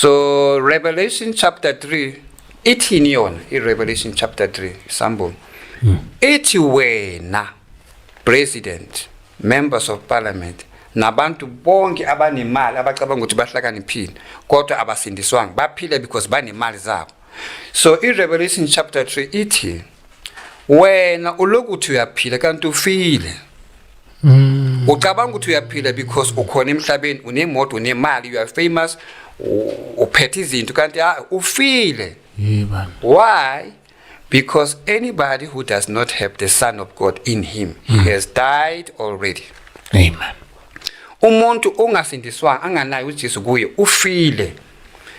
So Revelation chapter 3 ithini yona Revelation chapter 3 sample ithi wena president, members of parliament, nabantu bonke abanemali abacabanga ukuthi bahlakaniphile kodwa abasindiswanga baphile because banemali zabo. So Revelation chapter 3 ithi wena ulokuthi uyaphila kanti ufile. Ucabanga ukuthi uyaphila because ukhona emhlabeni, unemoto, unemali, you are famous, uphethe izinto kanti ufile. Why? Because anybody who does not have the Son of God in him has died already. Amen. Umuntu ongasindiswanga anganayo uJesu kuye ufile.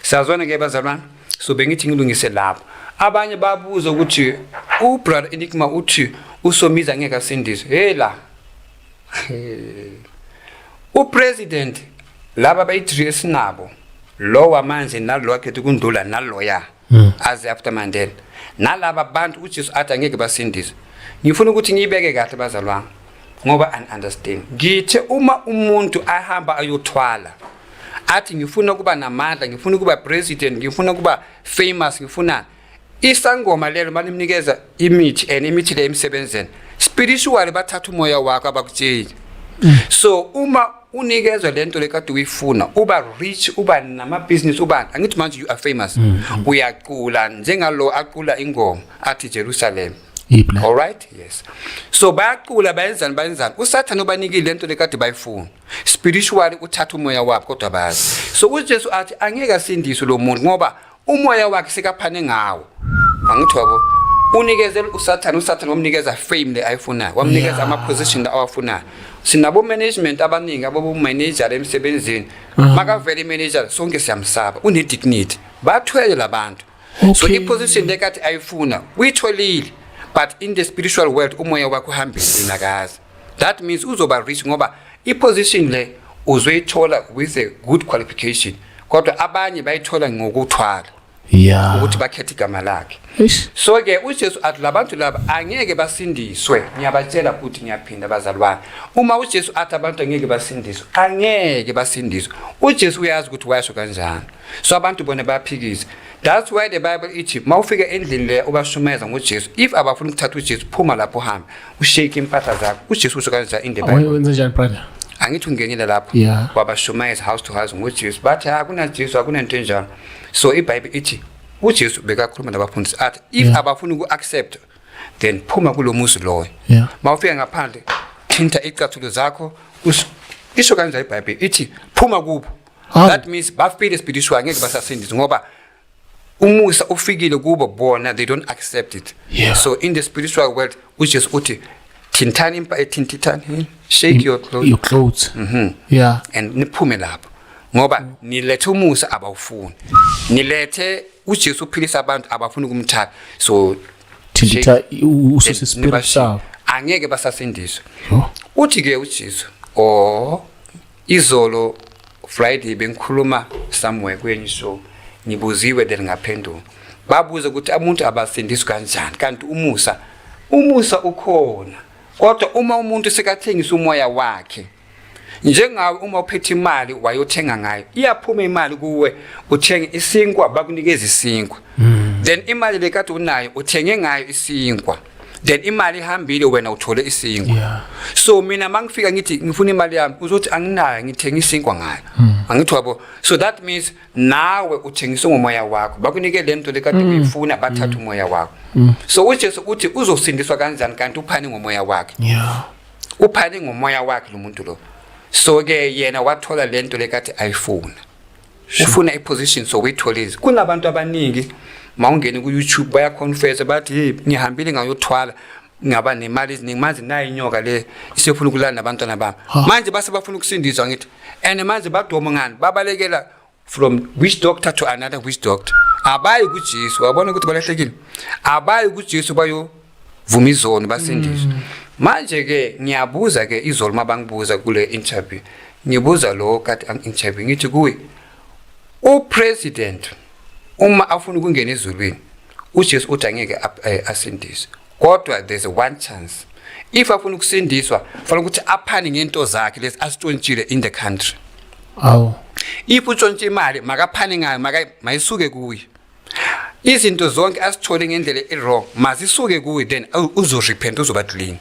Sazwana ke bazalwane, so bengithi ngilungise lapho. Abanye babuza ukuthi ubrother Enigma uthi usomiza ngeke asindiswe. Hela. Upresident laba bayi3 esinabo lo wamanje nalo wakhethe kundula naloya as after Mandela nalaba abantu uJesu athi angeke basindiswe. Ngifuna ukuthi ngiyibeke kahle bazalwane ngoba an understand. Ngithe uma umuntu ahamba ayothwala athi ngifuna kuba namandla, ngifuna kuba president, ngifuna kuba famous, ngifuna isangoma lelo malimnikeza imithi imithi le emsebenzeni spiritually bathatha umoya wakho abakutshela. So uma unikezwe lento lekade uyifuna uba rich, uba nama business, uba angithi manje you are famous, uyaqula njengalo aqula ingoma athi Jerusalem. All right? Yes. So bayaqula bayenzani usathana ubanikile lento lekade bayifuna spiritually uthatha umoya wakho kodwa bazi. So uJesu athi angeke asindiswe lo muntu ngoba umoya wakhe sekaphane ngawo. Angithi wabo unikezela usathana wamnikeza fame le ayifunayo, wamnikeza ama position la awafunayo. Sinabo management abaningi abo manager emsebenzini makavele manager sonke siyamsaba une dignity bathwele labantu. So i position lekathi ayifuna uyitholile but in the spiritual world umoya wakho uhambile inakazi. That means uzoba rich ngoba i position le uzoyithola with a good qualification kodwa abanye bayithola ngokuthwala. Ukuthi bakhethe igama lakhe. So ke uJesu athi labantu laba angeke basindiswe. Ngiyabatshela ukuthi ngiyaphinda bazalwane. Uma uJesu athi abantu angeke basindiswe, angeke basindiswe. uJesu uyazi ukuthi wayasho kanjani. So abantu bona bayaphikisa. That's why the Bible ithi mawufika endlini le ubashumeza ngoJesu, if abafuna ukuthatha uJesu phuma lapho hamba ushake impahla zakho. uJesu usho kanjani in the Bible. Wenza njani brother? Angithi ungenile lapho wabashumeza house to house ngoJesu bathi akuna Jesu akunento enjalo. So iBhayibheli ithi uJesu bekakhuluma nabafundisi athi if abafuna ukuaccept then phuma kulomuzi loyo. Mawufika ngaphandle thinta icathulo zakho isho kanjani iBhayibheli ithi phuma kubo. That means bafile spiritual ngeke basasindiswe ngoba umusa ufikile kubo bona they don't accept it. So in the spiritual world uJesu uthi thintani thintithani shake your clothes. And niphume lapho ngoba nilethe umusa abawufuni, nilethe uJesu uphilisa abantu abafuna ukumthatha. So thintitha ususa spirit sawo angeke basasindiswe. Uthi ke uJesu izolo Friday bengikhuluma somewhere kwenye show nibuziwe then ngaphendula babuza ukuthi umuntu abasindiswe kanjani kanti umusa ukhona kodwa uma umuntu sekathengisa umoya wakhe njengawe uma uphethe imali wayothenga ngayo iyaphuma imali kuwe uthenge isinkwa bakunikeza isinkwa then imali lekade unayo uthenge ngayo isinkwa then imali ihambile wena uthole isinkwa. So mina mangifika ngithi ngifuna imali yami uzothi anginayo ngithenga isinkwa ngayo. Angithi wabo. So that means nawe uthengisa ngomoya wakho bakunike lento lekade uyifuna bathatha umoya wakho. So uJesu uthi uzosindiswa kanjani kanti uphani ngomoya wakhe. Uphani ngomoya wakhe lo muntu lo. So ke yena wathola lento lekade ayifuna. Ufuna iposition so uyitholile. Kunabantu abaningi mawungene ku YouTube baya confess bathi hey ngihambile ngayothwala ngaba nemali eziningi manje nayo inyoka le isefuna ukulala nabantwana bami manje base bafuna ukusindiswa ngithi and manje badoma ngani babalekela from which doctor to another which doctor abayi kuJesu wabona ukuthi balahlekile abayi kuJesu bayo vuma izono basindiswa. Manje ke ngiyabuza ke izolo mabangibuza kule interview ngibuza lo kade interview ngithi kuyi president uma afuna ukungena ezulwini uJesu uthi angeke asindiswe kodwa there's one chance if afuna ukusindiswa fanele ukuthi aphane ngento zakhe lezi asithontshile in the country. Awu. If utshontshe imali makaphane ngayo mayisuke kuye. Izinto zonke asithole ngendlela wrong mazisuke kuye then uzorepent uzoba clean.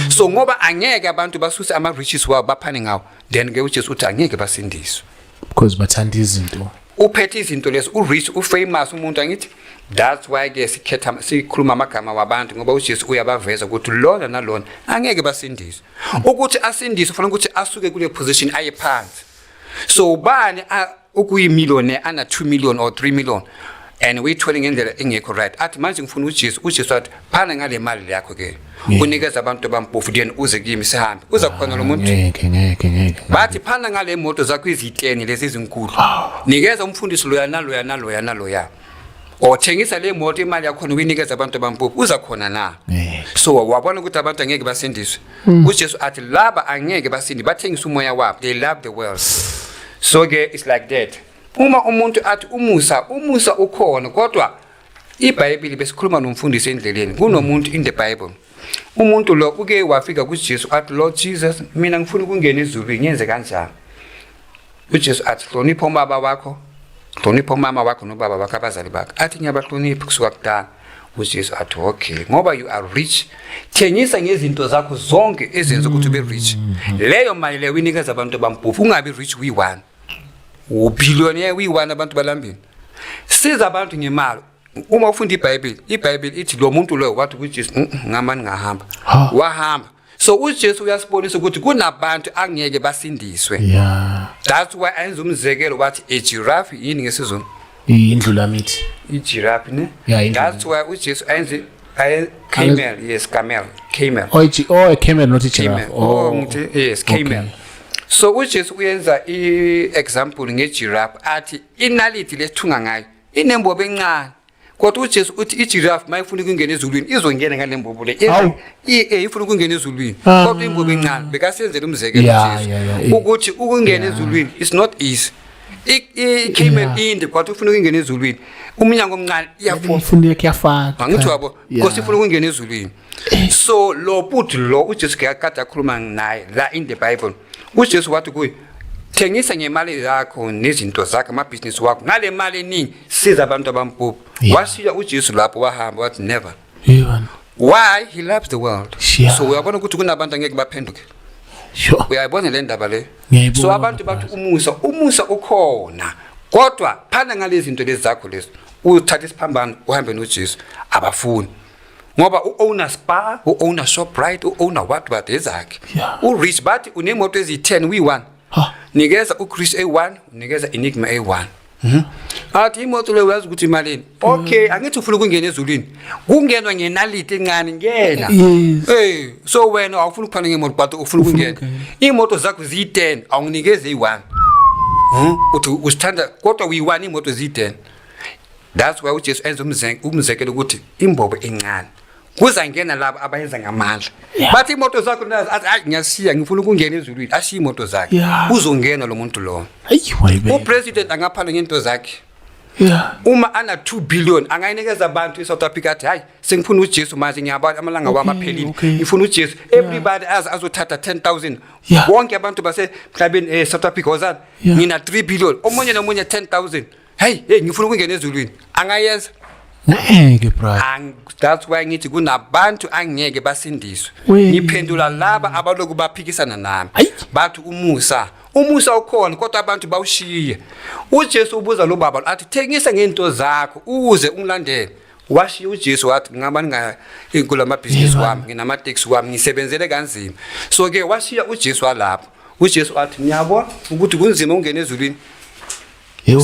So ngoba angeke abantu basuse ama riches wabo baphane ngawo then ke uJesu uthi angeke basindiswe because bathanda izinto. Uphethe izinto lezo urich ufamous umuntu angithi that's why ke sikhetha sikhuluma amagama wabantu ngoba uJesu uyabaveza ukuthi lona nalona angeke basindiswe. Ukuthi asindiswe ufuna ukuthi asuke kule position aye phansi. So ubani ukuyimillionaire ana 2 million or 3 million and we telling ngendlela engekho right athi manje ngifuna uJesu wathi phana ngale mali yakho ke unikeza abantu bampofu then uze kimi sihambe uza khona lo muntu ngeke bathi phana ngale moto zakho iziteni lezi ezinkulu nikeza umfundisi loya othengisa le moto imali yakho uyinikeza abantu bampofu uza khona na so wabona ukuthi abantu angeke basindiswe uJesu athi laba angeke basindi bathengisa umoya wabo they love the world so ke it's like that. Uma umuntu athi umusa ukhona kodwa iBhayibheli besikhuluma nomfundisi endleleni kunomuntu in the Bible umuntu lo uke wafika kuJesu athi Lord Jesus mina ngifuna ukungena ezulwini ngenze kanjani uJesu athi hlonipha ubaba wakho hlonipha mama wakho nobaba wakho abazali bakho athi ngiyabahlonipha kusuka kudala uJesu athi okay ngoba you are rich thengisa ngezinto zakho zonke ezenza ukuthi ube rich leyo mali leyo uyinikeza abantu bampofu ungabi rich we1 ubillionaire we1 abantu balambini siza abantu ngemali uma ufunda iBhayibheli ithi lo muntu lo wathi kuJesu ngamani ngahamba wahamba so uJesu uyasibonisa ukuthi kunabantu angeke basindiswe that's why ayenza umzekelo wathi ejiraffe yini ngesizulu indlula mithi ijiraffe ne that's why uJesu ayenze camel yes camel a camel not a giraffe yes camel. So uJesu uyenza iexample ngejiraffe athi inaliti lesithunga ngayo inembobo encane kodwa uJesu uthi ijiraffe mayifuna ukungena ezulwini izongena ngale mbobo le ifuna ukungena ezulwini kodwa imbobo encane bekasenzela umzekelo uJesu ukuthi ukungena ezulwini is not easy camel inde kodwa ufuna ukungena ezulwini umnyango omncane iyafuna kuyafaka angithi wabo because ifuna ukungena ezulwini so lo puthi lo uJesu kuyakade akhuluma naye la in the Bible uJesu wathi kuye thengisa ngemali yakho nezinto zakho ama-business wakho ngale mali eningi siza abantu abampofu washiya uJesu lapho wahamba wathi never why he loves the world so uyabona ukuthi kunabantu angeke baphenduke uyayibona le ndaba le so abantu bathi umusa ukhona kodwa phana ngalezi zinto lezi zakho lezi uthatha isiphambano uhambe noJesu abafuni ngoba uowner Spar uowner Shoprite uowner what ezakhe urich but unemoto ezi10 we1 nikeza uChris A1 nikeza Enigma A1 athi imoto le uyazi ukuthi imalini okay angithi ufuna ukungena ezulwini kungenwa ngenaliti encane ngena so wena awufuna ukuphana ngemoto but ufuna ukungena imoto zakho zi10 awunginikeze i1 uthi usithanda kodwa we1 imoto zi10 that's why uJesu enza umzekelo ukuthi imbobo encane kuza ngena laba abayenza ngamandla bathi imoto zakho nazi athi ngiyasiya ngifuna ukungena ezulwini ashiya imoto zakhe uzongena lo muntu lo upresident angaphana ngento zakhe uma ana 2 billion angayinikeza abantu eSouth Africa athi hayi sengifuna uJesu manje ngiyabona amalanga wami aphelile ngifuna uJesu everybody azothatha 10,000 bonke abantu base mhlabeni South Africa wazana ngina 3 billion omunye nomunye 10,000 hey ngifuna ukungena ezulwini angayenza ngeke brother that's why ngithi kunabantu angeke basindiswe ngiphendula laba abaloku baphikisana nami bathi umusa ukhona kodwa abantu bawushiye uJesu ubuza lo baba athi thengisa ngento zakho uze ungilandele washiya uJesu wathi ngabani inkulu amabhizinisi wami nginama taxi wami ngisebenzele kanzima so ke washiya uJesu walapho uJesu athi ngiyabona ukuthi kunzima ungena ezulwini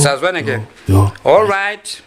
sazwana ke all right